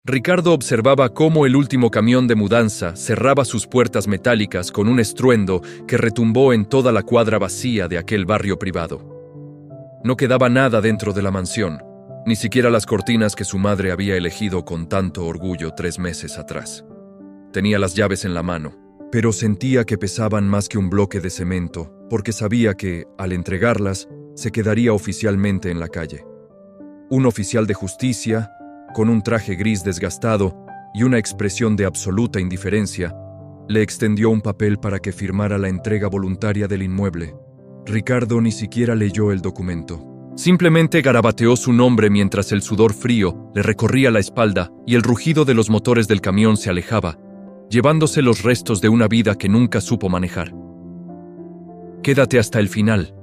Ricardo observaba cómo el último camión de mudanza cerraba sus puertas metálicas con un estruendo que retumbó en toda la cuadra vacía de aquel barrio privado. No quedaba nada dentro de la mansión, ni siquiera las cortinas que su madre había elegido con tanto orgullo 3 meses atrás. Tenía las llaves en la mano, pero sentía que pesaban más que un bloque de cemento, porque sabía que, al entregarlas, se quedaría oficialmente en la calle. Un oficial de justicia, con un traje gris desgastado y una expresión de absoluta indiferencia, le extendió un papel para que firmara la entrega voluntaria del inmueble. Ricardo ni siquiera leyó el documento. Simplemente garabateó su nombre mientras el sudor frío le recorría la espalda y el rugido de los motores del camión se alejaba, llevándose los restos de una vida que nunca supo manejar. Quédate hasta el final,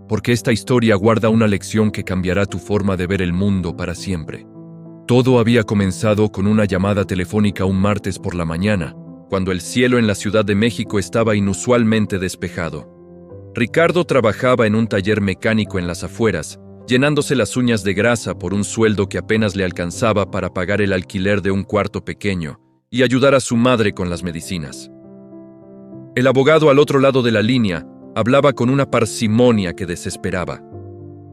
porque esta historia guarda una lección que cambiará tu forma de ver el mundo para siempre. Todo había comenzado con una llamada telefónica un martes por la mañana, cuando el cielo en la Ciudad de México estaba inusualmente despejado. Ricardo trabajaba en un taller mecánico en las afueras, llenándose las uñas de grasa por un sueldo que apenas le alcanzaba para pagar el alquiler de un cuarto pequeño y ayudar a su madre con las medicinas. El abogado al otro lado de la línea hablaba con una parsimonia que desesperaba.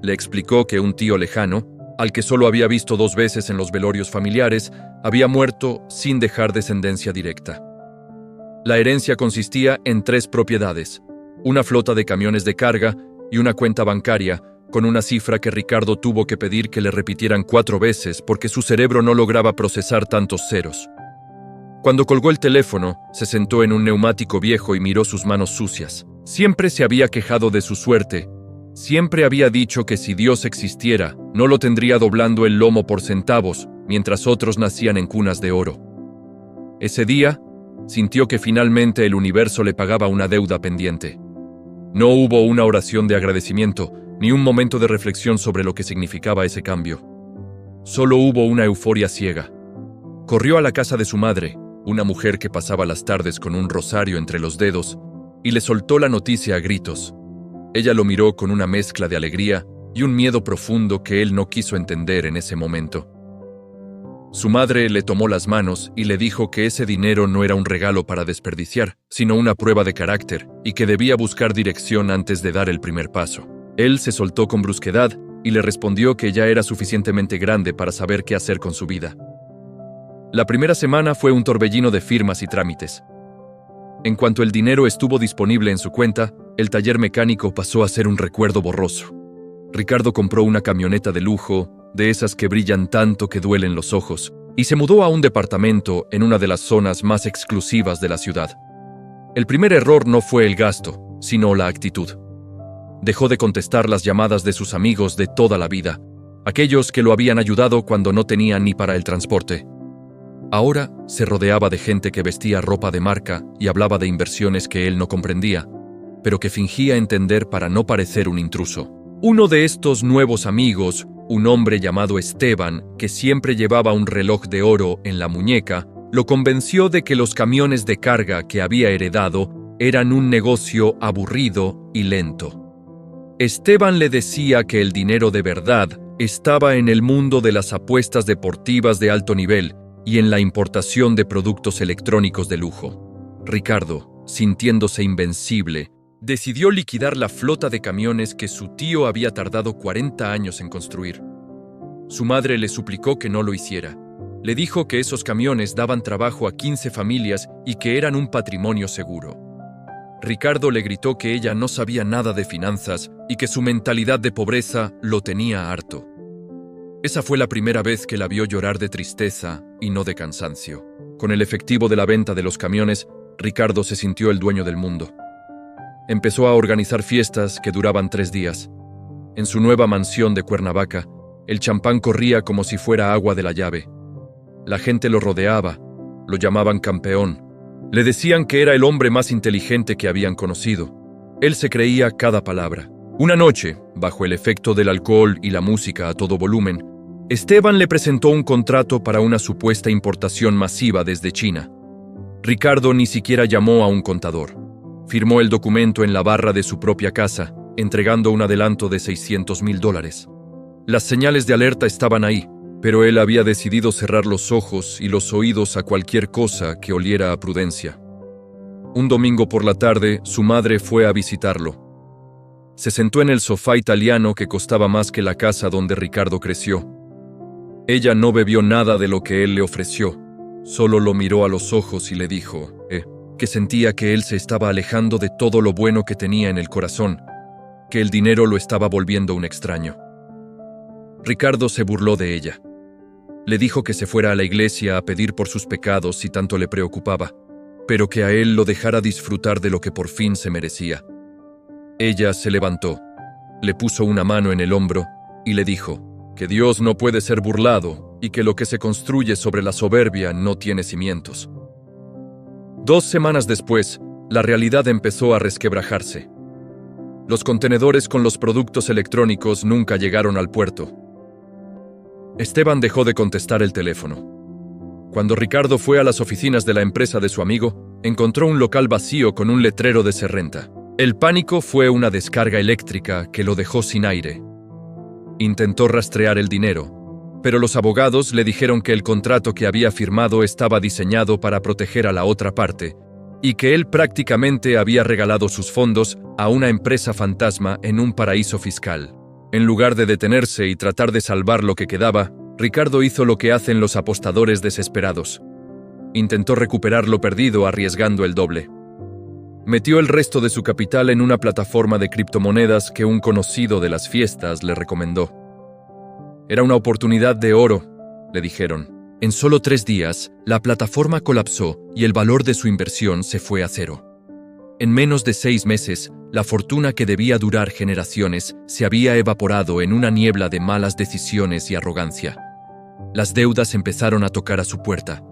Le explicó que un tío lejano, al que solo había visto 2 veces en los velorios familiares, había muerto sin dejar descendencia directa. La herencia consistía en 3 propiedades, una flota de camiones de carga y una cuenta bancaria, con una cifra que Ricardo tuvo que pedir que le repitieran 4 veces porque su cerebro no lograba procesar tantos ceros. Cuando colgó el teléfono, se sentó en un neumático viejo y miró sus manos sucias. Siempre se había quejado de su suerte. Siempre había dicho que si Dios existiera, no lo tendría doblando el lomo por centavos, mientras otros nacían en cunas de oro. Ese día, sintió que finalmente el universo le pagaba una deuda pendiente. No hubo una oración de agradecimiento, ni un momento de reflexión sobre lo que significaba ese cambio. Solo hubo una euforia ciega. Corrió a la casa de su madre, una mujer que pasaba las tardes con un rosario entre los dedos, y le soltó la noticia a gritos. Ella lo miró con una mezcla de alegría y un miedo profundo que él no quiso entender en ese momento. Su madre le tomó las manos y le dijo que ese dinero no era un regalo para desperdiciar, sino una prueba de carácter, y que debía buscar dirección antes de dar el primer paso. Él se soltó con brusquedad y le respondió que ya era suficientemente grande para saber qué hacer con su vida. La primera semana fue un torbellino de firmas y trámites. En cuanto el dinero estuvo disponible en su cuenta, el taller mecánico pasó a ser un recuerdo borroso. Ricardo compró una camioneta de lujo, de esas que brillan tanto que duelen los ojos, y se mudó a un departamento en una de las zonas más exclusivas de la ciudad. El primer error no fue el gasto, sino la actitud. Dejó de contestar las llamadas de sus amigos de toda la vida, aquellos que lo habían ayudado cuando no tenía ni para el transporte. Ahora se rodeaba de gente que vestía ropa de marca y hablaba de inversiones que él no comprendía, pero que fingía entender para no parecer un intruso. Uno de estos nuevos amigos, un hombre llamado Esteban, que siempre llevaba un reloj de oro en la muñeca, lo convenció de que los camiones de carga que había heredado eran un negocio aburrido y lento. Esteban le decía que el dinero de verdad estaba en el mundo de las apuestas deportivas de alto nivel y en la importación de productos electrónicos de lujo. Ricardo, sintiéndose invencible, decidió liquidar la flota de camiones que su tío había tardado 40 años en construir. Su madre le suplicó que no lo hiciera. Le dijo que esos camiones daban trabajo a 15 familias y que eran un patrimonio seguro. Ricardo le gritó que ella no sabía nada de finanzas y que su mentalidad de pobreza lo tenía harto. Esa fue la primera vez que la vio llorar de tristeza y no de cansancio. Con el efectivo de la venta de los camiones, Ricardo se sintió el dueño del mundo. Empezó a organizar fiestas que duraban 3 días. En su nueva mansión de Cuernavaca, el champán corría como si fuera agua de la llave. La gente lo rodeaba, lo llamaban campeón. Le decían que era el hombre más inteligente que habían conocido. Él se creía cada palabra. Una noche, bajo el efecto del alcohol y la música a todo volumen, Esteban le presentó un contrato para una supuesta importación masiva desde China. Ricardo ni siquiera llamó a un contador. Firmó el documento en la barra de su propia casa, entregando un adelanto de $600,000. Las señales de alerta estaban ahí. pero él había decidido cerrar los ojos y los oídos a cualquier cosa que oliera a prudencia. Un domingo por la tarde, su madre fue a visitarlo. Se sentó en el sofá italiano que costaba más que la casa donde Ricardo creció. Ella no bebió nada de lo que él le ofreció, solo lo miró a los ojos y le dijo, que sentía que él se estaba alejando de todo lo bueno que tenía en el corazón, que el dinero lo estaba volviendo un extraño. Ricardo se burló de ella. Le dijo que se fuera a la iglesia a pedir por sus pecados si tanto le preocupaba, pero que a él lo dejara disfrutar de lo que por fin se merecía. Ella se levantó, le puso una mano en el hombro y le dijo que Dios no puede ser burlado y que lo que se construye sobre la soberbia no tiene cimientos. 2 semanas después, la realidad empezó a resquebrajarse. Los contenedores con los productos electrónicos nunca llegaron al puerto. Esteban dejó de contestar el teléfono. Cuando Ricardo fue a las oficinas de la empresa de su amigo, encontró un local vacío con un letrero de se renta. El pánico fue una descarga eléctrica que lo dejó sin aire. Intentó rastrear el dinero, pero los abogados le dijeron que el contrato que había firmado estaba diseñado para proteger a la otra parte y que él prácticamente había regalado sus fondos a una empresa fantasma en un paraíso fiscal. En lugar de detenerse y tratar de salvar lo que quedaba, Ricardo hizo lo que hacen los apostadores desesperados. Intentó recuperar lo perdido arriesgando el doble. Metió el resto de su capital en una plataforma de criptomonedas que un conocido de las fiestas le recomendó. Era una oportunidad de oro, le dijeron. En solo 3 días, la plataforma colapsó y el valor de su inversión se fue a 0. En menos de 6 meses, la fortuna que debía durar generaciones se había evaporado en una niebla de malas decisiones y arrogancia. Las deudas empezaron a tocar a su puerta.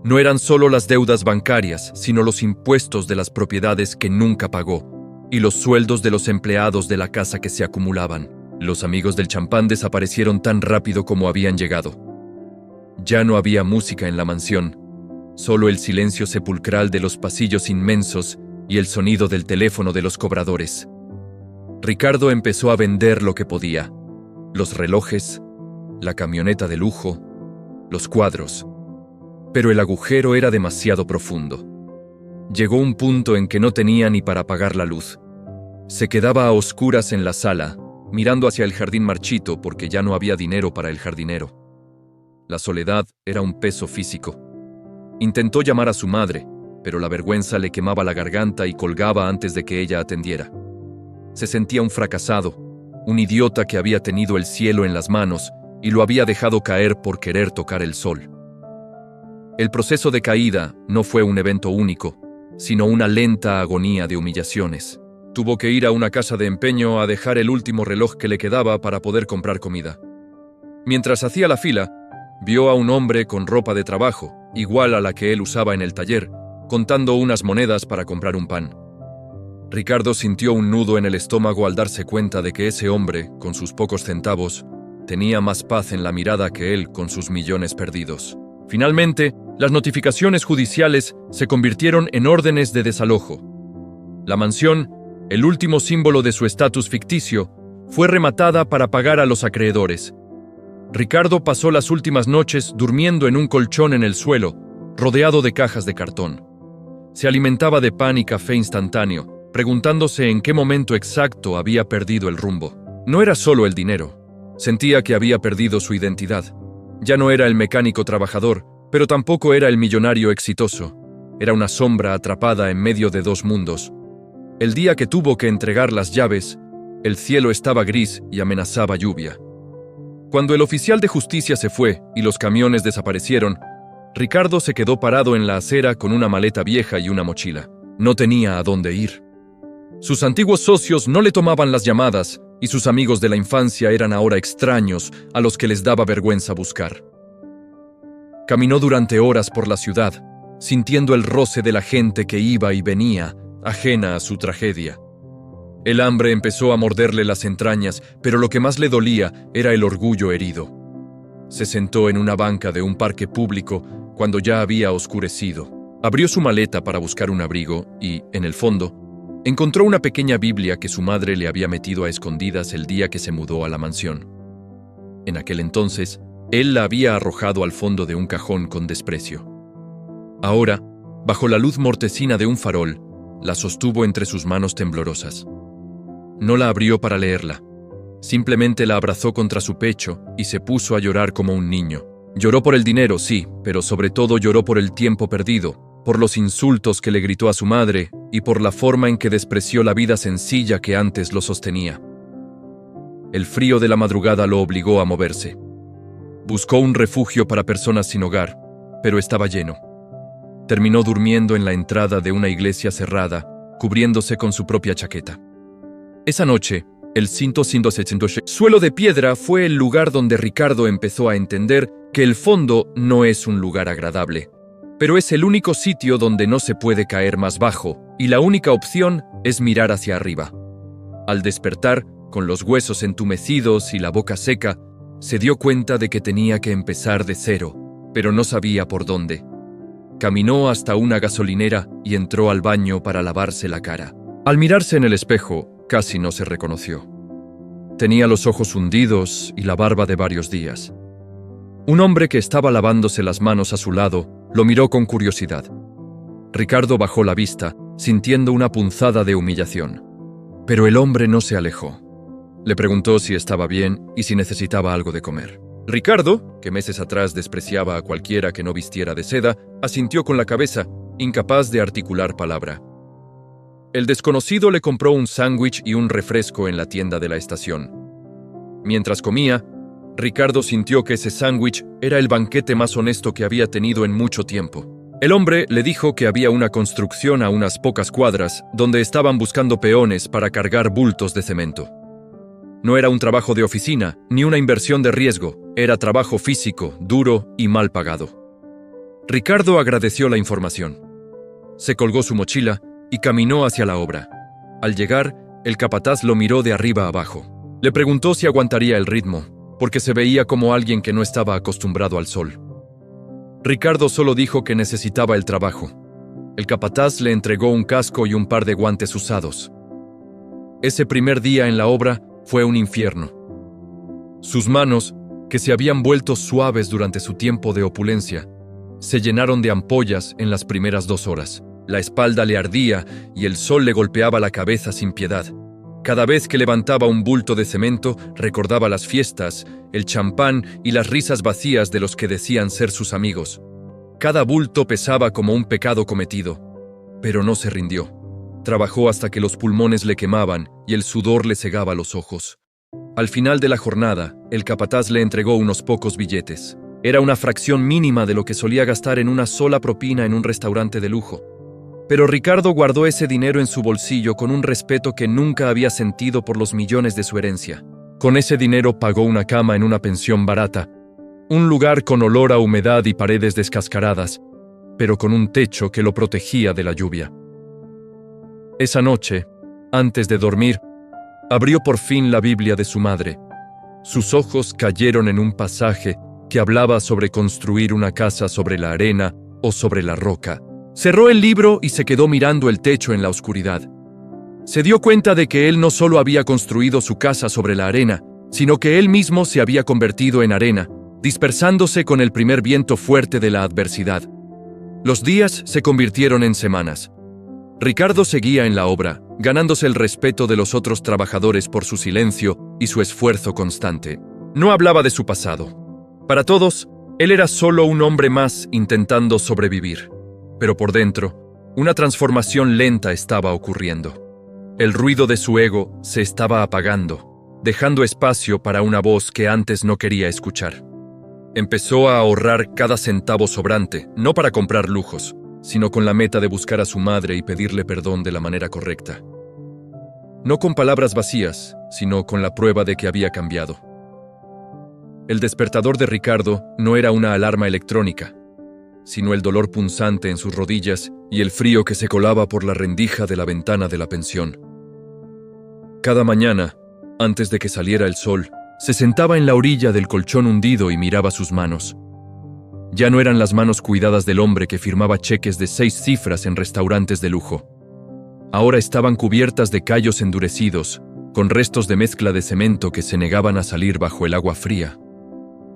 No eran solo las deudas bancarias, sino los impuestos de las propiedades que nunca pagó y los sueldos de los empleados de la casa que se acumulaban. Los amigos del champán desaparecieron tan rápido como habían llegado. Ya no había música en la mansión, solo el silencio sepulcral de los pasillos inmensos y el sonido del teléfono de los cobradores. Ricardo empezó a vender lo que podía: los relojes, la camioneta de lujo, los cuadros. Pero el agujero era demasiado profundo. Llegó un punto en que no tenía ni para apagar la luz. Se quedaba a oscuras en la sala, mirando hacia el jardín marchito porque ya no había dinero para el jardinero. La soledad era un peso físico. Intentó llamar a su madre, pero la vergüenza le quemaba la garganta y colgaba antes de que ella atendiera. Se sentía un fracasado, un idiota que había tenido el cielo en las manos y lo había dejado caer por querer tocar el sol. El proceso de caída no fue un evento único, sino una lenta agonía de humillaciones. Tuvo que ir a una casa de empeño a dejar el último reloj que le quedaba para poder comprar comida. Mientras hacía la fila, vio a un hombre con ropa de trabajo, igual a la que él usaba en el taller, contando unas monedas para comprar un pan. Ricardo sintió un nudo en el estómago al darse cuenta de que ese hombre, con sus pocos centavos, tenía más paz en la mirada que él con sus millones perdidos. Finalmente, las notificaciones judiciales se convirtieron en órdenes de desalojo. La mansión, el último símbolo de su estatus ficticio, fue rematada para pagar a los acreedores. Ricardo pasó las últimas noches durmiendo en un colchón en el suelo, rodeado de cajas de cartón. Se alimentaba de pan y café instantáneo, preguntándose en qué momento exacto había perdido el rumbo. No era solo el dinero. Sentía que había perdido su identidad. Ya no era el mecánico trabajador, pero tampoco era el millonario exitoso. Era una sombra atrapada en medio de 2 mundos. El día que tuvo que entregar las llaves, el cielo estaba gris y amenazaba lluvia. Cuando el oficial de justicia se fue y los camiones desaparecieron, Ricardo se quedó parado en la acera con una maleta vieja y una mochila. No tenía a dónde ir. Sus antiguos socios no le tomaban las llamadas y sus amigos de la infancia eran ahora extraños a los que les daba vergüenza buscar. Caminó durante horas por la ciudad, sintiendo el roce de la gente que iba y venía, ajena a su tragedia. El hambre empezó a morderle las entrañas, pero lo que más le dolía era el orgullo herido. Se sentó en una banca de un parque público cuando ya había oscurecido. Abrió su maleta para buscar un abrigo y, en el fondo, encontró una pequeña Biblia que su madre le había metido a escondidas el día que se mudó a la mansión. En aquel entonces, Él la había arrojado al fondo de un cajón con desprecio. Ahora, bajo la luz mortecina de un farol, la sostuvo entre sus manos temblorosas. No la abrió para leerla. Simplemente la abrazó contra su pecho y se puso a llorar como un niño. Lloró por el dinero, sí, pero sobre todo lloró por el tiempo perdido, por los insultos que le gritó a su madre y por la forma en que despreció la vida sencilla que antes lo sostenía. El frío de la madrugada lo obligó a moverse. Buscó un refugio para personas sin hogar, pero estaba lleno. Terminó durmiendo en la entrada de una iglesia cerrada, cubriéndose con su propia chaqueta. Esa noche, el suelo de piedra fue el lugar donde Ricardo empezó a entender que el fondo no es un lugar agradable, pero es el único sitio donde no se puede caer más bajo, y la única opción es mirar hacia arriba. Al despertar, con los huesos entumecidos y la boca seca, se dio cuenta de que tenía que empezar de cero, pero no sabía por dónde. Caminó hasta una gasolinera y entró al baño para lavarse la cara. Al mirarse en el espejo, casi no se reconoció. Tenía los ojos hundidos y la barba de varios días. Un hombre que estaba lavándose las manos a su lado lo miró con curiosidad. Ricardo bajó la vista, sintiendo una punzada de humillación. Pero el hombre no se alejó. Le preguntó si estaba bien y si necesitaba algo de comer. Ricardo, que meses atrás despreciaba a cualquiera que no vistiera de seda, asintió con la cabeza, incapaz de articular palabra. El desconocido le compró un sándwich y un refresco en la tienda de la estación. Mientras comía, Ricardo sintió que ese sándwich era el banquete más honesto que había tenido en mucho tiempo. El hombre le dijo que había una construcción a unas pocas cuadras donde estaban buscando peones para cargar bultos de cemento. No era un trabajo de oficina, ni una inversión de riesgo, era trabajo físico, duro y mal pagado. Ricardo agradeció la información. Se colgó su mochila y caminó hacia la obra. Al llegar, el capataz lo miró de arriba abajo. Le preguntó si aguantaría el ritmo, porque se veía como alguien que no estaba acostumbrado al sol. Ricardo solo dijo que necesitaba el trabajo. El capataz le entregó un casco y un par de guantes usados. Ese primer día en la obra fue un infierno. Sus manos, que se habían vuelto suaves durante su tiempo de opulencia, se llenaron de ampollas en las primeras 2 horas. La espalda le ardía y el sol le golpeaba la cabeza sin piedad. Cada vez que levantaba un bulto de cemento, recordaba las fiestas, el champán y las risas vacías de los que decían ser sus amigos. Cada bulto pesaba como un pecado cometido, pero no se rindió. Trabajó hasta que los pulmones le quemaban y el sudor le cegaba los ojos. Al final de la jornada, el capataz le entregó unos pocos billetes. Era una fracción mínima de lo que solía gastar en una sola propina en un restaurante de lujo. Pero Ricardo guardó ese dinero en su bolsillo con un respeto que nunca había sentido por los millones de su herencia. Con ese dinero pagó una cama en una pensión barata, un lugar con olor a humedad y paredes descascaradas, pero con un techo que lo protegía de la lluvia. Esa noche, antes de dormir, abrió por fin la Biblia de su madre. Sus ojos cayeron en un pasaje que hablaba sobre construir una casa sobre la arena o sobre la roca. Cerró el libro y se quedó mirando el techo en la oscuridad. Se dio cuenta de que él no solo había construido su casa sobre la arena, sino que él mismo se había convertido en arena, dispersándose con el primer viento fuerte de la adversidad. Los días se convirtieron en semanas. Ricardo seguía en la obra, ganándose el respeto de los otros trabajadores por su silencio y su esfuerzo constante. No hablaba de su pasado. Para todos, él era solo un hombre más intentando sobrevivir. Pero por dentro, una transformación lenta estaba ocurriendo. El ruido de su ego se estaba apagando, dejando espacio para una voz que antes no quería escuchar. Empezó a ahorrar cada centavo sobrante, no para comprar lujos, sino con la meta de buscar a su madre y pedirle perdón de la manera correcta. No con palabras vacías, sino con la prueba de que había cambiado. El despertador de Ricardo no era una alarma electrónica, sino el dolor punzante en sus rodillas y el frío que se colaba por la rendija de la ventana de la pensión. Cada mañana, antes de que saliera el sol, se sentaba en la orilla del colchón hundido y miraba sus manos. Ya no eran las manos cuidadas del hombre que firmaba cheques de 6 cifras en restaurantes de lujo. Ahora estaban cubiertas de callos endurecidos, con restos de mezcla de cemento que se negaban a salir bajo el agua fría.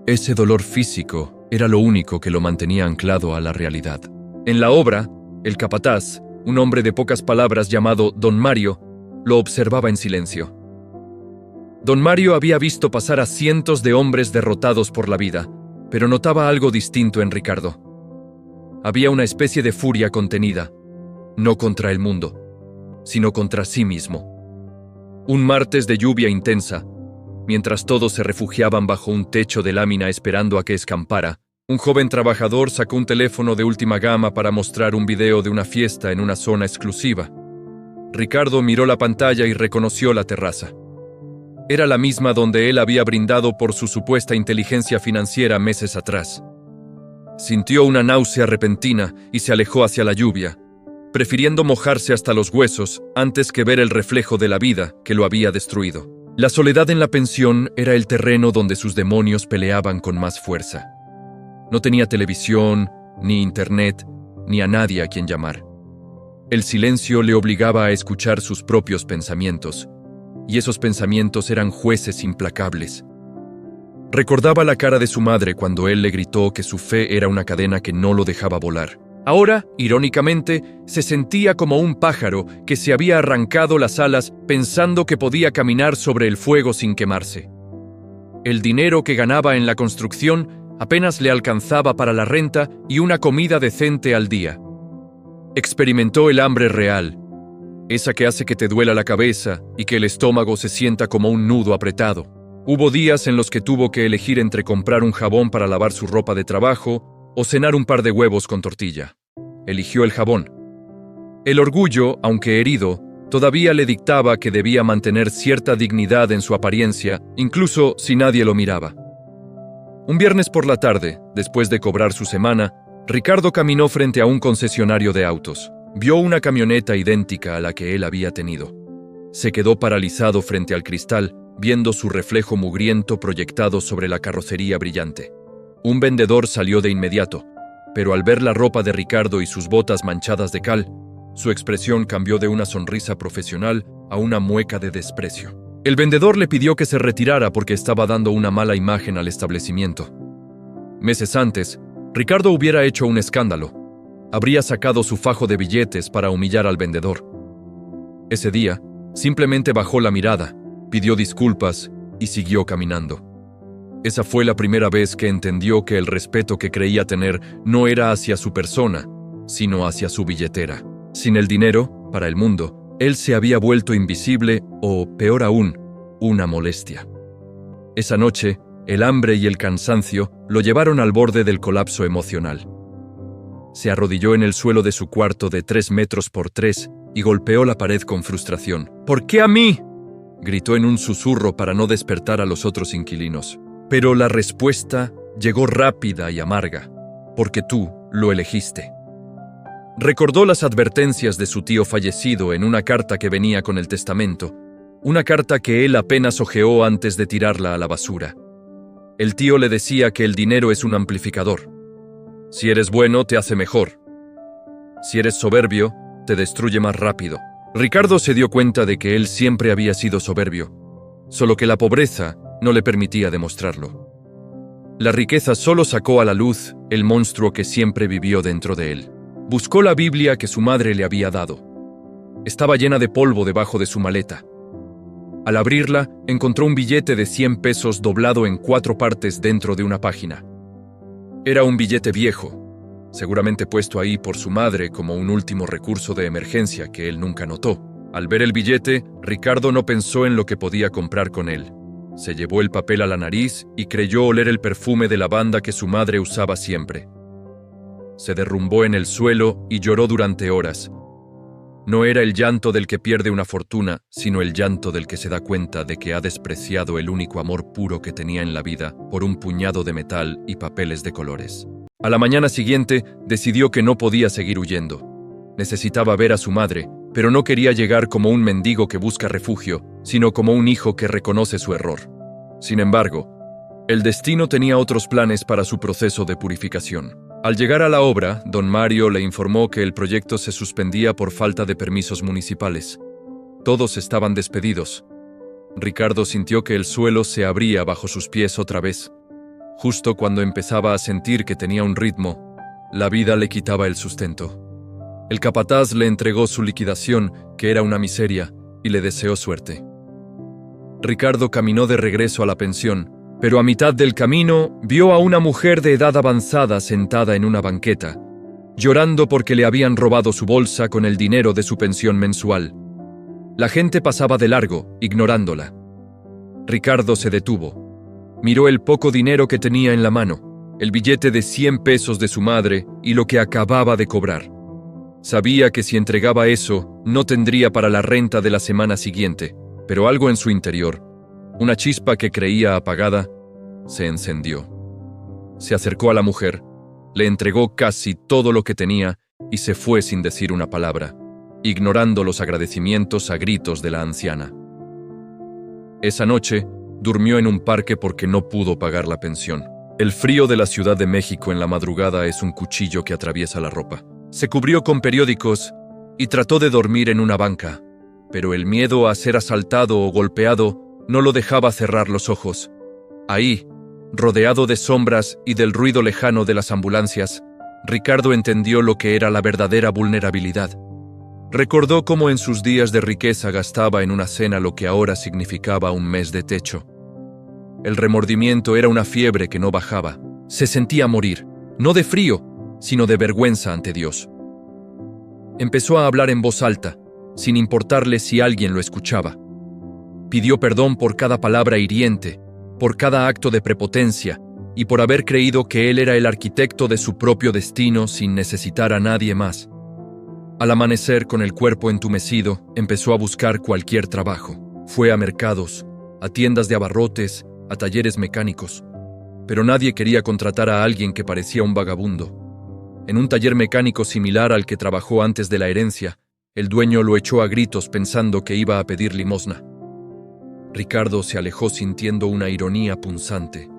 Ese dolor físico era lo único que lo mantenía anclado a la realidad. En la obra, el capataz, un hombre de pocas palabras llamado Don Mario, lo observaba en silencio. Don Mario había visto pasar a cientos de hombres derrotados por la vida, pero notaba algo distinto en Ricardo. Había una especie de furia contenida, no contra el mundo, sino contra sí mismo. Un martes de lluvia intensa, mientras todos se refugiaban bajo un techo de lámina esperando a que escampara, un joven trabajador sacó un teléfono de última gama para mostrar un video de una fiesta en una zona exclusiva. Ricardo miró la pantalla y reconoció la terraza. Era la misma donde él había brindado por su supuesta inteligencia financiera meses atrás. Sintió una náusea repentina y se alejó hacia la lluvia, prefiriendo mojarse hasta los huesos antes que ver el reflejo de la vida que lo había destruido. La soledad en la pensión era el terreno donde sus demonios peleaban con más fuerza. No tenía televisión, ni internet, ni a nadie a quien llamar. El silencio le obligaba a escuchar sus propios pensamientos, y esos pensamientos eran jueces implacables. Recordaba la cara de su madre cuando él le gritó que su fe era una cadena que no lo dejaba volar. Ahora, irónicamente, se sentía como un pájaro que se había arrancado las alas pensando que podía caminar sobre el fuego sin quemarse. El dinero que ganaba en la construcción apenas le alcanzaba para la renta y una comida decente al día. Experimentó el hambre real, esa que hace que te duela la cabeza y que el estómago se sienta como un nudo apretado. Hubo días en los que tuvo que elegir entre comprar un jabón para lavar su ropa de trabajo o cenar un par de huevos con tortilla. Eligió el jabón. El orgullo, aunque herido, todavía le dictaba que debía mantener cierta dignidad en su apariencia, incluso si nadie lo miraba. Un viernes por la tarde, después de cobrar su semana, Ricardo caminó frente a un concesionario de autos. Vio una camioneta idéntica a la que él había tenido. Se quedó paralizado frente al cristal, viendo su reflejo mugriento proyectado sobre la carrocería brillante. Un vendedor salió de inmediato, pero al ver la ropa de Ricardo y sus botas manchadas de cal, su expresión cambió de una sonrisa profesional a una mueca de desprecio. El vendedor le pidió que se retirara porque estaba dando una mala imagen al establecimiento. Meses antes, Ricardo hubiera hecho un escándalo. Habría sacado su fajo de billetes para humillar al vendedor. Ese día, simplemente bajó la mirada, pidió disculpas y siguió caminando. Esa fue la primera vez que entendió que el respeto que creía tener no era hacia su persona, sino hacia su billetera. Sin el dinero, para el mundo, él se había vuelto invisible o, peor aún, una molestia. Esa noche, el hambre y el cansancio lo llevaron al borde del colapso emocional. Se arrodilló en el suelo de su cuarto de 3 metros por 3 y golpeó la pared con frustración. ¿Por qué a mí?, gritó en un susurro para no despertar a los otros inquilinos. Pero la respuesta llegó rápida y amarga, porque tú lo elegiste. Recordó las advertencias de su tío fallecido en una carta que venía con el testamento, una carta que él apenas hojeó antes de tirarla a la basura. El tío le decía que el dinero es un amplificador. Si eres bueno, te hace mejor. Si eres soberbio, te destruye más rápido. Ricardo se dio cuenta de que él siempre había sido soberbio, solo que la pobreza no le permitía demostrarlo. La riqueza solo sacó a la luz el monstruo que siempre vivió dentro de él. Buscó la Biblia que su madre le había dado. Estaba llena de polvo debajo de su maleta. Al abrirla, encontró un billete de 100 pesos doblado en 4 partes dentro de una página. Era un billete viejo, seguramente puesto ahí por su madre como un último recurso de emergencia que él nunca notó. Al ver el billete, Ricardo no pensó en lo que podía comprar con él. Se llevó el papel a la nariz y creyó oler el perfume de lavanda que su madre usaba siempre. Se derrumbó en el suelo y lloró durante horas. No era el llanto del que pierde una fortuna, sino el llanto del que se da cuenta de que ha despreciado el único amor puro que tenía en la vida por un puñado de metal y papeles de colores. A la mañana siguiente, decidió que no podía seguir huyendo. Necesitaba ver a su madre, pero no quería llegar como un mendigo que busca refugio, sino como un hijo que reconoce su error. Sin embargo, el destino tenía otros planes para su proceso de purificación. Al llegar a la obra, don Mario le informó que el proyecto se suspendía por falta de permisos municipales. Todos estaban despedidos. Ricardo sintió que el suelo se abría bajo sus pies otra vez. Justo cuando empezaba a sentir que tenía un ritmo, la vida le quitaba el sustento. El capataz le entregó su liquidación, que era una miseria, y le deseó suerte. Ricardo caminó de regreso a la pensión, pero a mitad del camino vio a una mujer de edad avanzada sentada en una banqueta, llorando porque le habían robado su bolsa con el dinero de su pensión mensual. La gente pasaba de largo, ignorándola. Ricardo se detuvo. Miró el poco dinero que tenía en la mano, el billete de 100 pesos de su madre y lo que acababa de cobrar. Sabía que si entregaba eso, no tendría para la renta de la semana siguiente, pero algo en su interior, una chispa que creía apagada, se encendió. Se acercó a la mujer, le entregó casi todo lo que tenía y se fue sin decir una palabra, ignorando los agradecimientos a gritos de la anciana. Esa noche, durmió en un parque porque no pudo pagar la pensión. El frío de la Ciudad de México en la madrugada es un cuchillo que atraviesa la ropa. Se cubrió con periódicos y trató de dormir en una banca, pero el miedo a ser asaltado o golpeado no lo dejaba cerrar los ojos. Ahí, rodeado de sombras y del ruido lejano de las ambulancias, Ricardo entendió lo que era la verdadera vulnerabilidad. Recordó cómo en sus días de riqueza gastaba en una cena lo que ahora significaba un mes de techo. El remordimiento era una fiebre que no bajaba. Se sentía morir, no de frío, sino de vergüenza ante Dios. Empezó a hablar en voz alta, sin importarle si alguien lo escuchaba. Pidió perdón por cada palabra hiriente, por cada acto de prepotencia y por haber creído que él era el arquitecto de su propio destino sin necesitar a nadie más. Al amanecer, con el cuerpo entumecido, empezó a buscar cualquier trabajo. Fue a mercados, a tiendas de abarrotes, a talleres mecánicos. Pero nadie quería contratar a alguien que parecía un vagabundo. En un taller mecánico similar al que trabajó antes de la herencia, el dueño lo echó a gritos pensando que iba a pedir limosna. Ricardo se alejó sintiendo una ironía punzante.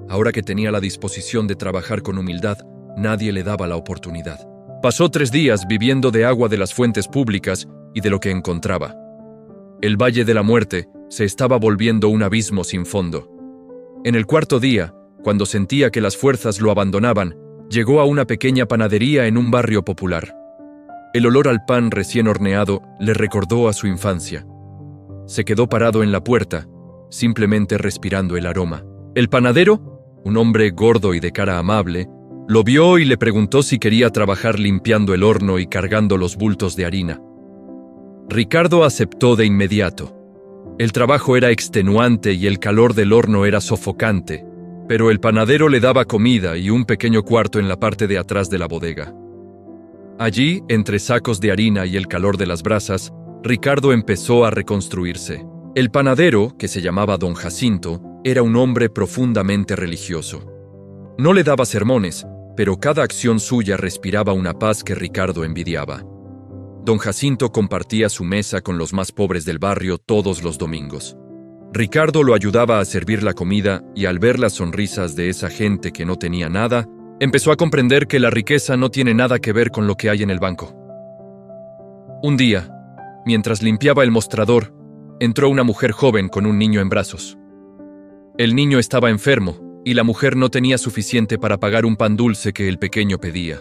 Ahora que tenía la disposición de trabajar con humildad, nadie le daba la oportunidad. Pasó 3 días viviendo de agua de las fuentes públicas y de lo que encontraba. El Valle de la Muerte se estaba volviendo un abismo sin fondo. En el 4.º día, cuando sentía que las fuerzas lo abandonaban, llegó a una pequeña panadería en un barrio popular. El olor al pan recién horneado le recordó a su infancia. Se quedó parado en la puerta, simplemente respirando el aroma. El panadero, un hombre gordo y de cara amable, lo vio y le preguntó si quería trabajar limpiando el horno y cargando los bultos de harina. Ricardo aceptó de inmediato. El trabajo era extenuante y el calor del horno era sofocante, pero el panadero le daba comida y un pequeño cuarto en la parte de atrás de la bodega. Allí, entre sacos de harina y el calor de las brasas, Ricardo empezó a reconstruirse. El panadero, que se llamaba Don Jacinto, era un hombre profundamente religioso. No le daba sermones, pero cada acción suya respiraba una paz que Ricardo envidiaba. Don Jacinto compartía su mesa con los más pobres del barrio todos los domingos. Ricardo lo ayudaba a servir la comida y al ver las sonrisas de esa gente que no tenía nada, empezó a comprender que la riqueza no tiene nada que ver con lo que hay en el banco. Un día, mientras limpiaba el mostrador, entró una mujer joven con un niño en brazos. El niño estaba enfermo y la mujer no tenía suficiente para pagar un pan dulce que el pequeño pedía.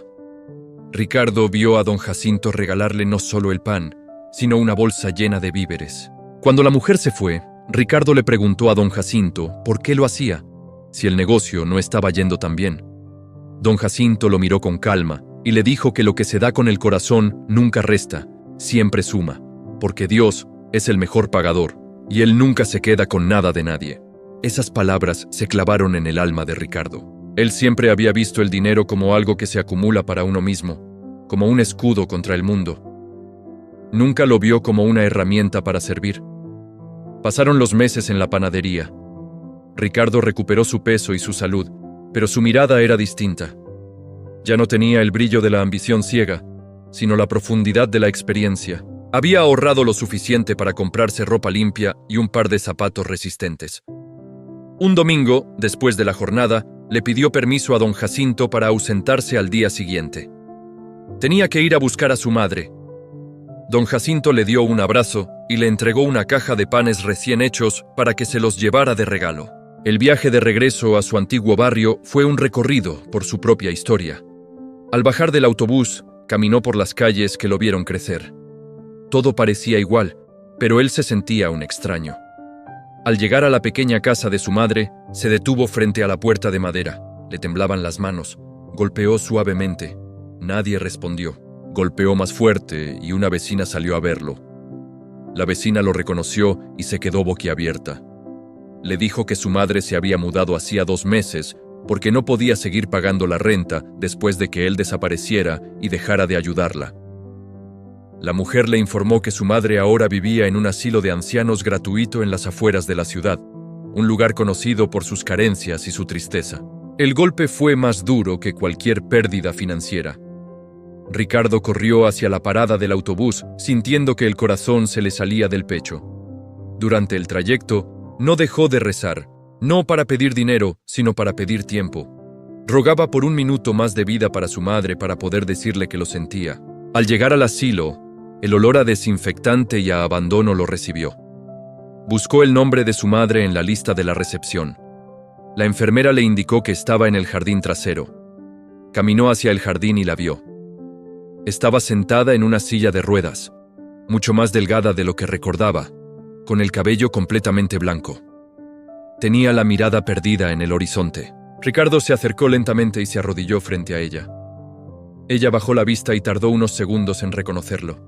Ricardo vio a don Jacinto regalarle no solo el pan, sino una bolsa llena de víveres. Cuando la mujer se fue, Ricardo le preguntó a don Jacinto por qué lo hacía, si el negocio no estaba yendo tan bien. Don Jacinto lo miró con calma y le dijo que lo que se da con el corazón nunca resta, siempre suma, porque Dios es el mejor pagador y Él nunca se queda con nada de nadie. Esas palabras se clavaron en el alma de Ricardo. Él siempre había visto el dinero como algo que se acumula para uno mismo, como un escudo contra el mundo. Nunca lo vio como una herramienta para servir. Pasaron los meses en la panadería. Ricardo recuperó su peso y su salud, pero su mirada era distinta. Ya no tenía el brillo de la ambición ciega, sino la profundidad de la experiencia. Había ahorrado lo suficiente para comprarse ropa limpia y un par de zapatos resistentes. Un domingo, después de la jornada, le pidió permiso a don Jacinto para ausentarse al día siguiente. Tenía que ir a buscar a su madre. Don Jacinto le dio un abrazo y le entregó una caja de panes recién hechos para que se los llevara de regalo. El viaje de regreso a su antiguo barrio fue un recorrido por su propia historia. Al bajar del autobús, caminó por las calles que lo vieron crecer. Todo parecía igual, pero él se sentía un extraño. Al llegar a la pequeña casa de su madre, se detuvo frente a la puerta de madera. Le temblaban las manos. Golpeó suavemente. Nadie respondió. Golpeó más fuerte y una vecina salió a verlo. La vecina lo reconoció y se quedó boquiabierta. Le dijo que su madre se había mudado hacía 2 meses porque no podía seguir pagando la renta después de que él desapareciera y dejara de ayudarla. La mujer le informó que su madre ahora vivía en un asilo de ancianos gratuito en las afueras de la ciudad, un lugar conocido por sus carencias y su tristeza. El golpe fue más duro que cualquier pérdida financiera. Ricardo corrió hacia la parada del autobús, sintiendo que el corazón se le salía del pecho. Durante el trayecto, no dejó de rezar, no para pedir dinero, sino para pedir tiempo. Rogaba por 1 minuto más de vida para su madre para poder decirle que lo sentía. Al llegar al asilo, el olor a desinfectante y a abandono lo recibió. Buscó el nombre de su madre en la lista de la recepción. La enfermera le indicó que estaba en el jardín trasero. Caminó hacia el jardín y la vio. Estaba sentada en una silla de ruedas, mucho más delgada de lo que recordaba, con el cabello completamente blanco. Tenía la mirada perdida en el horizonte. Ricardo se acercó lentamente y se arrodilló frente a ella. Ella bajó la vista y tardó unos segundos en reconocerlo.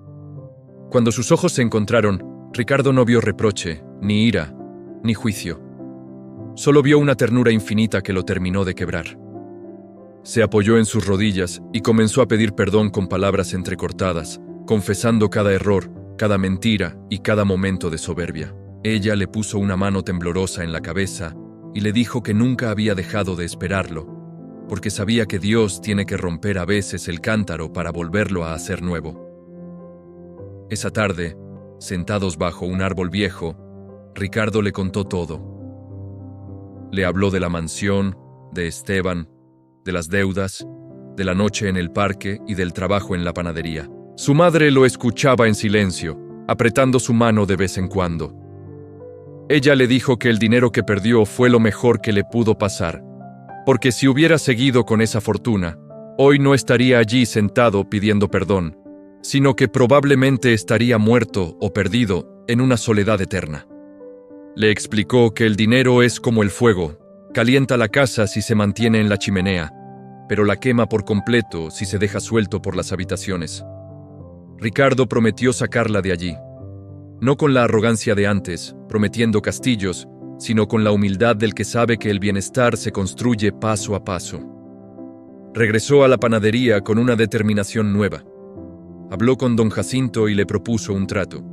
Cuando sus ojos se encontraron, Ricardo no vio reproche, ni ira, ni juicio. Solo vio una ternura infinita que lo terminó de quebrar. Se apoyó en sus rodillas y comenzó a pedir perdón con palabras entrecortadas, confesando cada error, cada mentira y cada momento de soberbia. Ella le puso una mano temblorosa en la cabeza y le dijo que nunca había dejado de esperarlo, porque sabía que Dios tiene que romper a veces el cántaro para volverlo a hacer nuevo. Esa tarde, sentados bajo un árbol viejo, Ricardo le contó todo. Le habló de la mansión, de Esteban, de las deudas, de la noche en el parque y del trabajo en la panadería. Su madre lo escuchaba en silencio, apretando su mano de vez en cuando. Ella le dijo que el dinero que perdió fue lo mejor que le pudo pasar, porque si hubiera seguido con esa fortuna, hoy no estaría allí sentado pidiendo perdón, sino que probablemente estaría muerto o perdido en una soledad eterna. Le explicó que el dinero es como el fuego, calienta la casa si se mantiene en la chimenea, pero la quema por completo si se deja suelto por las habitaciones. Ricardo prometió sacarla de allí, no con la arrogancia de antes, prometiendo castillos, sino con la humildad del que sabe que el bienestar se construye paso a paso. Regresó a la panadería con una determinación nueva. Habló con don Jacinto y le propuso un trato.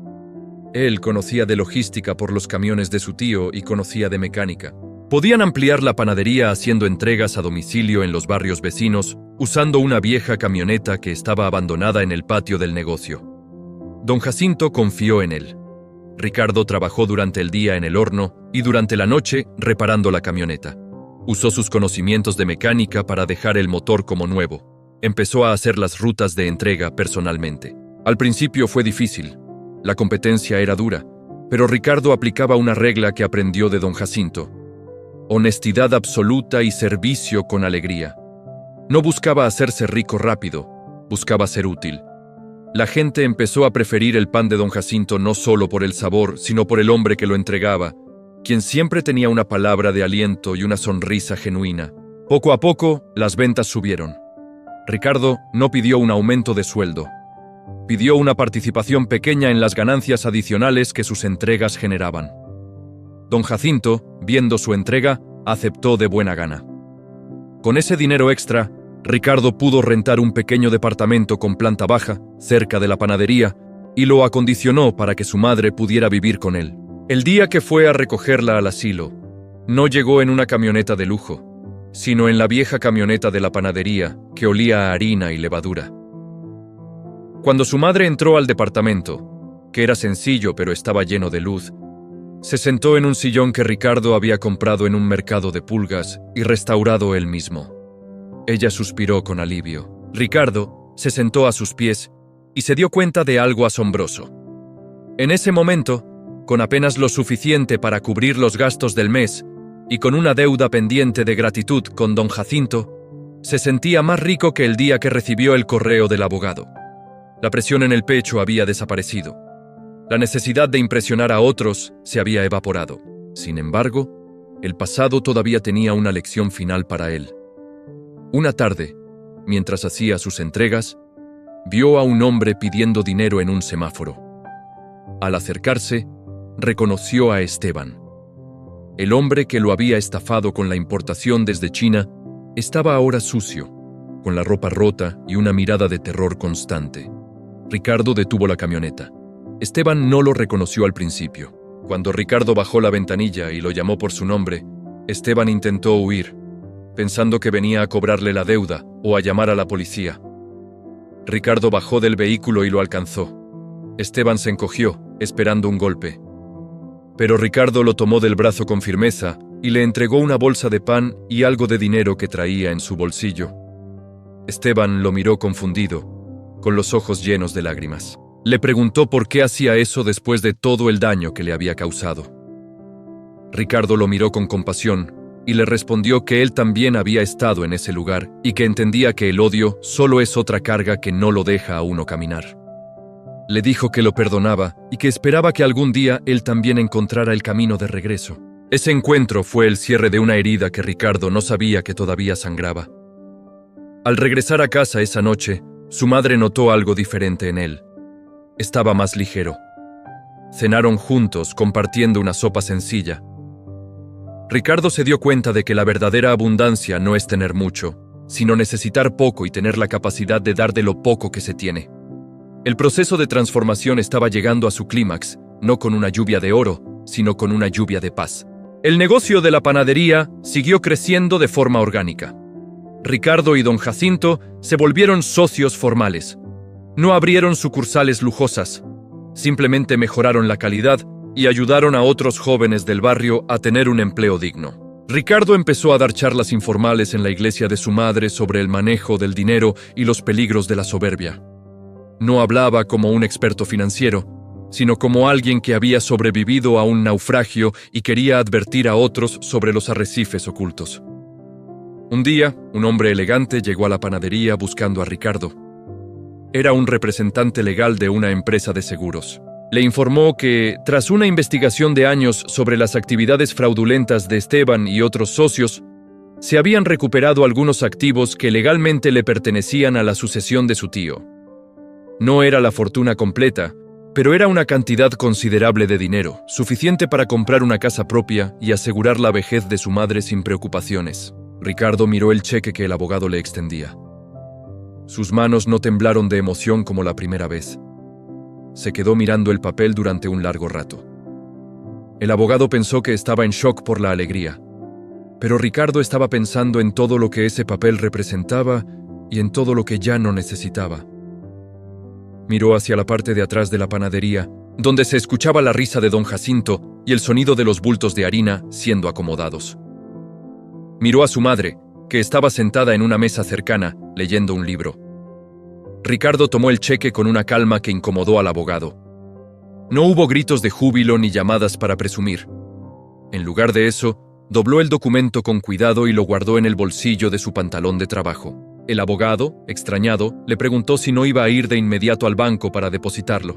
Él conocía de logística por los camiones de su tío y conocía de mecánica. Podían ampliar la panadería haciendo entregas a domicilio en los barrios vecinos, usando una vieja camioneta que estaba abandonada en el patio del negocio. Don Jacinto confió en él. Ricardo trabajó durante el día en el horno y durante la noche reparando la camioneta. Usó sus conocimientos de mecánica para dejar el motor como nuevo. Empezó a hacer las rutas de entrega personalmente. Al principio fue difícil. La competencia era dura, pero Ricardo aplicaba una regla que aprendió de don Jacinto: honestidad absoluta y servicio con alegría. No buscaba hacerse rico rápido, buscaba ser útil. La gente empezó a preferir el pan de don Jacinto no solo por el sabor, sino por el hombre que lo entregaba, quien siempre tenía una palabra de aliento y una sonrisa genuina. Poco a poco, las ventas subieron. Ricardo no pidió un aumento de sueldo. Pidió una participación pequeña en las ganancias adicionales que sus entregas generaban. Don Jacinto, viendo su entrega, aceptó de buena gana. Con ese dinero extra, Ricardo pudo rentar un pequeño departamento con planta baja, cerca de la panadería, y lo acondicionó para que su madre pudiera vivir con él. El día que fue a recogerla al asilo, no llegó en una camioneta de lujo, sino en la vieja camioneta de la panadería que olía a harina y levadura. Cuando su madre entró al departamento, que era sencillo pero estaba lleno de luz, se sentó en un sillón que Ricardo había comprado en un mercado de pulgas y restaurado él mismo. Ella suspiró con alivio. Ricardo se sentó a sus pies y se dio cuenta de algo asombroso. En ese momento, con apenas lo suficiente para cubrir los gastos del mes, y con una deuda pendiente de gratitud con don Jacinto, se sentía más rico que el día que recibió el correo del abogado. La presión en el pecho había desaparecido. La necesidad de impresionar a otros se había evaporado. Sin embargo, el pasado todavía tenía una lección final para él. Una tarde, mientras hacía sus entregas, vio a un hombre pidiendo dinero en un semáforo. Al acercarse, reconoció a Esteban. El hombre que lo había estafado con la importación desde China estaba ahora sucio, con la ropa rota y una mirada de terror constante. Ricardo detuvo la camioneta. Esteban no lo reconoció al principio. Cuando Ricardo bajó la ventanilla y lo llamó por su nombre, Esteban intentó huir, pensando que venía a cobrarle la deuda o a llamar a la policía. Ricardo bajó del vehículo y lo alcanzó. Esteban se encogió, esperando un golpe. Pero Ricardo lo tomó del brazo con firmeza y le entregó una bolsa de pan y algo de dinero que traía en su bolsillo. Esteban lo miró confundido, con los ojos llenos de lágrimas. Le preguntó por qué hacía eso después de todo el daño que le había causado. Ricardo lo miró con compasión y le respondió que él también había estado en ese lugar y que entendía que el odio solo es otra carga que no lo deja a uno caminar. Le dijo que lo perdonaba y que esperaba que algún día él también encontrara el camino de regreso. Ese encuentro fue el cierre de una herida que Ricardo no sabía que todavía sangraba. Al regresar a casa esa noche, su madre notó algo diferente en él. Estaba más ligero. Cenaron juntos, compartiendo una sopa sencilla. Ricardo se dio cuenta de que la verdadera abundancia no es tener mucho, sino necesitar poco y tener la capacidad de dar de lo poco que se tiene. El proceso de transformación estaba llegando a su clímax, no con una lluvia de oro, sino con una lluvia de paz. El negocio de la panadería siguió creciendo de forma orgánica. Ricardo y don Jacinto se volvieron socios formales. No abrieron sucursales lujosas, simplemente mejoraron la calidad y ayudaron a otros jóvenes del barrio a tener un empleo digno. Ricardo empezó a dar charlas informales en la iglesia de su madre sobre el manejo del dinero y los peligros de la soberbia. No hablaba como un experto financiero, sino como alguien que había sobrevivido a un naufragio y quería advertir a otros sobre los arrecifes ocultos. Un día, un hombre elegante llegó a la panadería buscando a Ricardo. Era un representante legal de una empresa de seguros. Le informó que, tras una investigación de años sobre las actividades fraudulentas de Esteban y otros socios, se habían recuperado algunos activos que legalmente le pertenecían a la sucesión de su tío. No era la fortuna completa, pero era una cantidad considerable de dinero, suficiente para comprar una casa propia y asegurar la vejez de su madre sin preocupaciones. Ricardo miró el cheque que el abogado le extendía. Sus manos no temblaron de emoción como la primera vez. Se quedó mirando el papel durante un largo rato. El abogado pensó que estaba en shock por la alegría, pero Ricardo estaba pensando en todo lo que ese papel representaba y en todo lo que ya no necesitaba. Miró hacia la parte de atrás de la panadería, donde se escuchaba la risa de don Jacinto y el sonido de los bultos de harina siendo acomodados. Miró a su madre, que estaba sentada en una mesa cercana, leyendo un libro. Ricardo tomó el cheque con una calma que incomodó al abogado. No hubo gritos de júbilo ni llamadas para presumir. En lugar de eso, dobló el documento con cuidado y lo guardó en el bolsillo de su pantalón de trabajo. El abogado, extrañado, le preguntó si no iba a ir de inmediato al banco para depositarlo.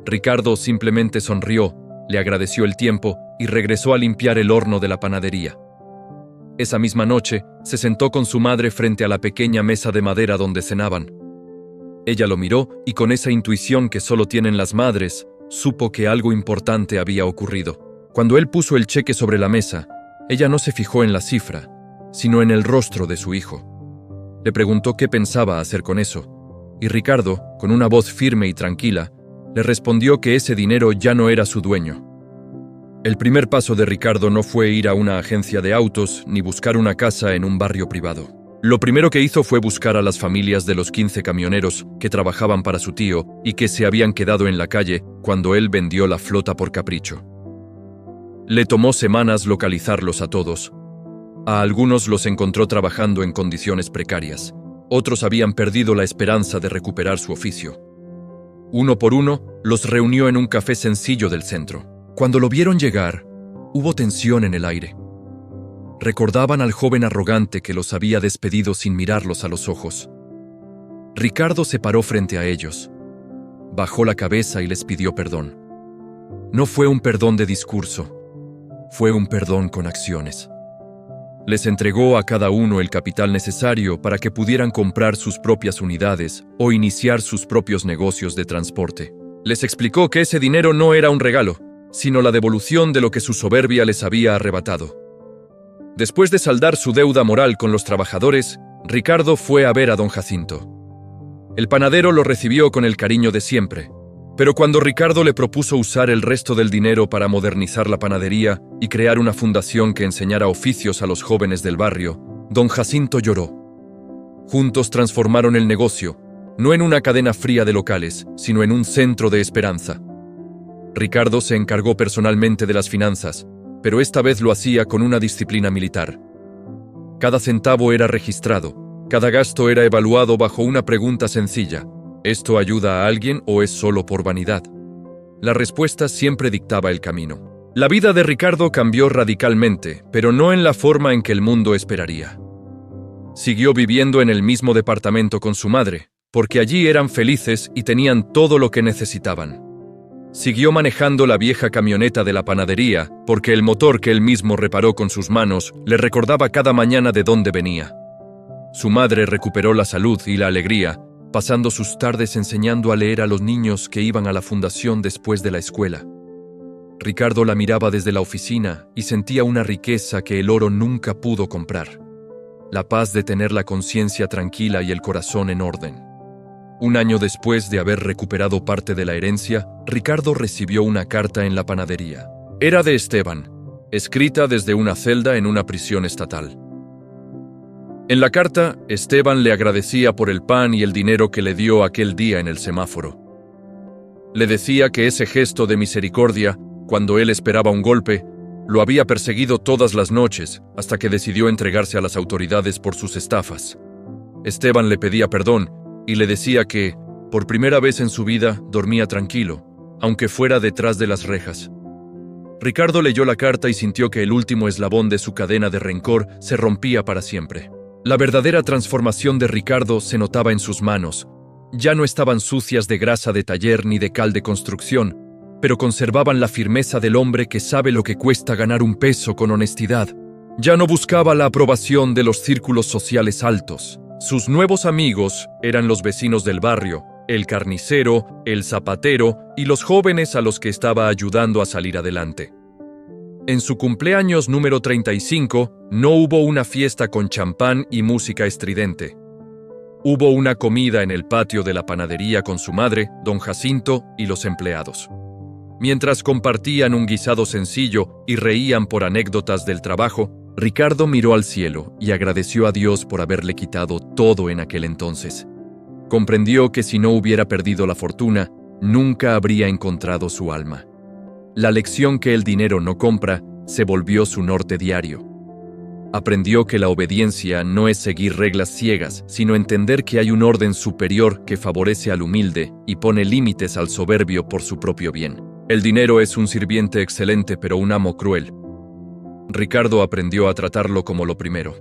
Ricardo simplemente sonrió, le agradeció el tiempo y regresó a limpiar el horno de la panadería. Esa misma noche, se sentó con su madre frente a la pequeña mesa de madera donde cenaban. Ella lo miró y con esa intuición que solo tienen las madres, supo que algo importante había ocurrido. Cuando él puso el cheque sobre la mesa, ella no se fijó en la cifra, sino en el rostro de su hijo. Le preguntó qué pensaba hacer con eso, y Ricardo, con una voz firme y tranquila, le respondió que ese dinero ya no era su dueño. El primer paso de Ricardo no fue ir a una agencia de autos ni buscar una casa en un barrio privado. Lo primero que hizo fue buscar a las familias de los 15 camioneros que trabajaban para su tío y que se habían quedado en la calle cuando él vendió la flota por capricho. Le tomó semanas localizarlos a todos. A algunos los encontró trabajando en condiciones precarias. Otros habían perdido la esperanza de recuperar su oficio. Uno por uno, los reunió en un café sencillo del centro. Cuando lo vieron llegar, hubo tensión en el aire. Recordaban al joven arrogante que los había despedido sin mirarlos a los ojos. Ricardo se paró frente a ellos. Bajó la cabeza y les pidió perdón. No fue un perdón de discurso, fue un perdón con acciones. Les entregó a cada uno el capital necesario para que pudieran comprar sus propias unidades o iniciar sus propios negocios de transporte. Les explicó que ese dinero no era un regalo, sino la devolución de lo que su soberbia les había arrebatado. Después de saldar su deuda moral con los trabajadores, Ricardo fue a ver a don Jacinto. El panadero lo recibió con el cariño de siempre, pero cuando Ricardo le propuso usar el resto del dinero para modernizar la panadería y crear una fundación que enseñara oficios a los jóvenes del barrio, don Jacinto lloró. Juntos transformaron el negocio, no en una cadena fría de locales, sino en un centro de esperanza. Ricardo se encargó personalmente de las finanzas, pero esta vez lo hacía con una disciplina militar. Cada centavo era registrado, cada gasto era evaluado bajo una pregunta sencilla: ¿esto ayuda a alguien o es solo por vanidad? La respuesta siempre dictaba el camino. La vida de Ricardo cambió radicalmente, pero no en la forma en que el mundo esperaría. Siguió viviendo en el mismo departamento con su madre, porque allí eran felices y tenían todo lo que necesitaban. Siguió manejando la vieja camioneta de la panadería, porque el motor que él mismo reparó con sus manos le recordaba cada mañana de dónde venía. Su madre recuperó la salud y la alegría, pasando sus tardes enseñando a leer a los niños que iban a la fundación después de la escuela. Ricardo la miraba desde la oficina y sentía una riqueza que el oro nunca pudo comprar: la paz de tener la conciencia tranquila y el corazón en orden. Un año después de haber recuperado parte de la herencia, Ricardo recibió una carta en la panadería. Era de Esteban, escrita desde una celda en una prisión estatal. En la carta, Esteban le agradecía por el pan y el dinero que le dio aquel día en el semáforo. Le decía que ese gesto de misericordia, cuando él esperaba un golpe, lo había perseguido todas las noches hasta que decidió entregarse a las autoridades por sus estafas. Esteban le pedía perdón y le decía que, por primera vez en su vida, dormía tranquilo, aunque fuera detrás de las rejas. Ricardo leyó la carta y sintió que el último eslabón de su cadena de rencor se rompía para siempre. La verdadera transformación de Ricardo se notaba en sus manos. Ya no estaban sucias de grasa de taller ni de cal de construcción, pero conservaban la firmeza del hombre que sabe lo que cuesta ganar un peso con honestidad. Ya no buscaba la aprobación de los círculos sociales altos. Sus nuevos amigos eran los vecinos del barrio, el carnicero, el zapatero y los jóvenes a los que estaba ayudando a salir adelante. En su cumpleaños número 35, no hubo una fiesta con champán y música estridente. Hubo una comida en el patio de la panadería con su madre, don Jacinto, y los empleados. Mientras compartían un guisado sencillo y reían por anécdotas del trabajo, Ricardo miró al cielo y agradeció a Dios por haberle quitado todo en aquel entonces. Comprendió que si no hubiera perdido la fortuna, nunca habría encontrado su alma. La lección que el dinero no compra se volvió su norte diario. Aprendió que la obediencia no es seguir reglas ciegas, sino entender que hay un orden superior que favorece al humilde y pone límites al soberbio por su propio bien. El dinero es un sirviente excelente, pero un amo cruel. Ricardo aprendió a tratarlo como lo primero.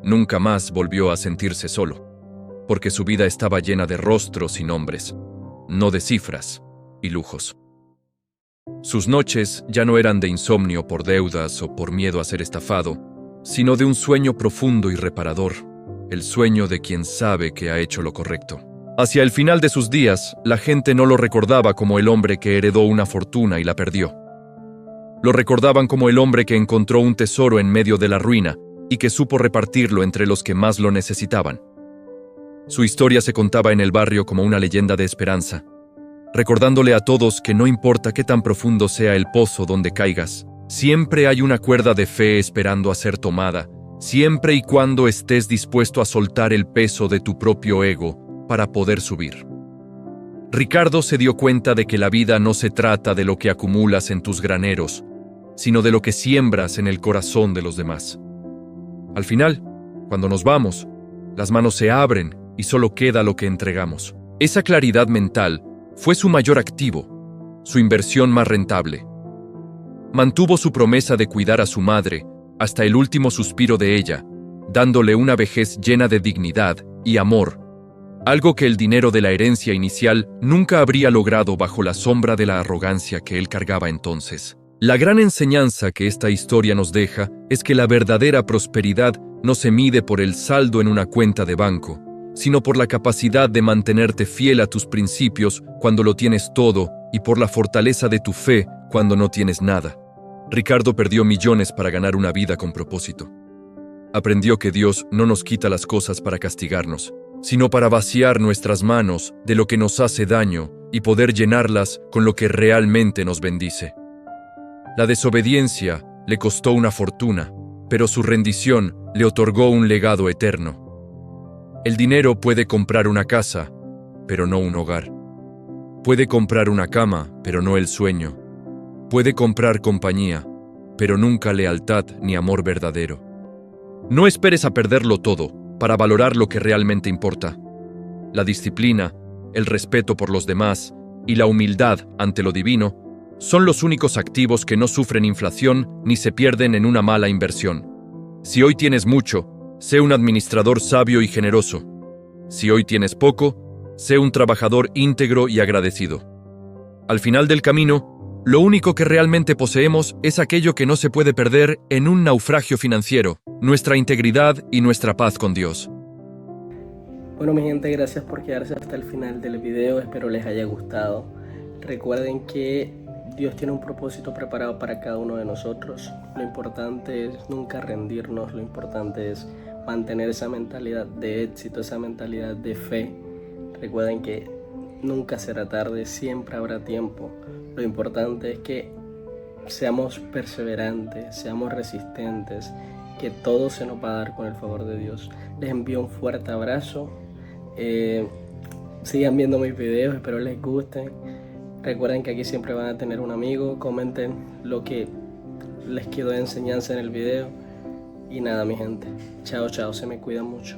Nunca más volvió a sentirse solo, porque su vida estaba llena de rostros y nombres, no de cifras y lujos. Sus noches ya no eran de insomnio por deudas o por miedo a ser estafado, sino de un sueño profundo y reparador, el sueño de quien sabe que ha hecho lo correcto. Hacia el final de sus días, la gente no lo recordaba como el hombre que heredó una fortuna y la perdió. Lo recordaban como el hombre que encontró un tesoro en medio de la ruina y que supo repartirlo entre los que más lo necesitaban. Su historia se contaba en el barrio como una leyenda de esperanza, recordándole a todos que no importa qué tan profundo sea el pozo donde caigas, siempre hay una cuerda de fe esperando a ser tomada, siempre y cuando estés dispuesto a soltar el peso de tu propio ego para poder subir. Ricardo se dio cuenta de que la vida no se trata de lo que acumulas en tus graneros, sino de lo que siembras en el corazón de los demás. Al final, cuando nos vamos, las manos se abren y solo queda lo que entregamos. Esa claridad mental fue su mayor activo, su inversión más rentable. Mantuvo su promesa de cuidar a su madre, hasta el último suspiro de ella, dándole una vejez llena de dignidad y amor, algo que el dinero de la herencia inicial nunca habría logrado bajo la sombra de la arrogancia que él cargaba entonces. La gran enseñanza que esta historia nos deja es que la verdadera prosperidad no se mide por el saldo en una cuenta de banco, sino por la capacidad de mantenerte fiel a tus principios cuando lo tienes todo y por la fortaleza de tu fe cuando no tienes nada. Ricardo perdió millones para ganar una vida con propósito. Aprendió que Dios no nos quita las cosas para castigarnos, sino para vaciar nuestras manos de lo que nos hace daño y poder llenarlas con lo que realmente nos bendice. La desobediencia le costó una fortuna, pero su rendición le otorgó un legado eterno. El dinero puede comprar una casa, pero no un hogar. Puede comprar una cama, pero no el sueño. Puede comprar compañía, pero nunca lealtad ni amor verdadero. No esperes a perderlo todo para valorar lo que realmente importa. La disciplina, el respeto por los demás y la humildad ante lo divino son los únicos activos que no sufren inflación ni se pierden en una mala inversión. Si hoy tienes mucho, sé un administrador sabio y generoso. Si hoy tienes poco, sé un trabajador íntegro y agradecido. Al final del camino, lo único que realmente poseemos es aquello que no se puede perder en un naufragio financiero, nuestra integridad y nuestra paz con Dios. Bueno, mi gente, gracias por quedarse hasta el final del video, espero les haya gustado. Recuerden que Dios tiene un propósito preparado para cada uno de nosotros. Lo importante es nunca rendirnos, lo importante es mantener esa mentalidad de éxito, esa mentalidad de fe. Recuerden que nunca será tarde, siempre habrá tiempo. Lo importante es que seamos perseverantes, seamos resistentes, que todo se nos va a dar con el favor de Dios. Les envío un fuerte abrazo. Sigan viendo mis videos, espero les gusten. Recuerden que aquí siempre van a tener un amigo. Comenten lo que les quedó de enseñanza en el video. Y nada, mi gente. Chao, chao. Se me cuidan mucho.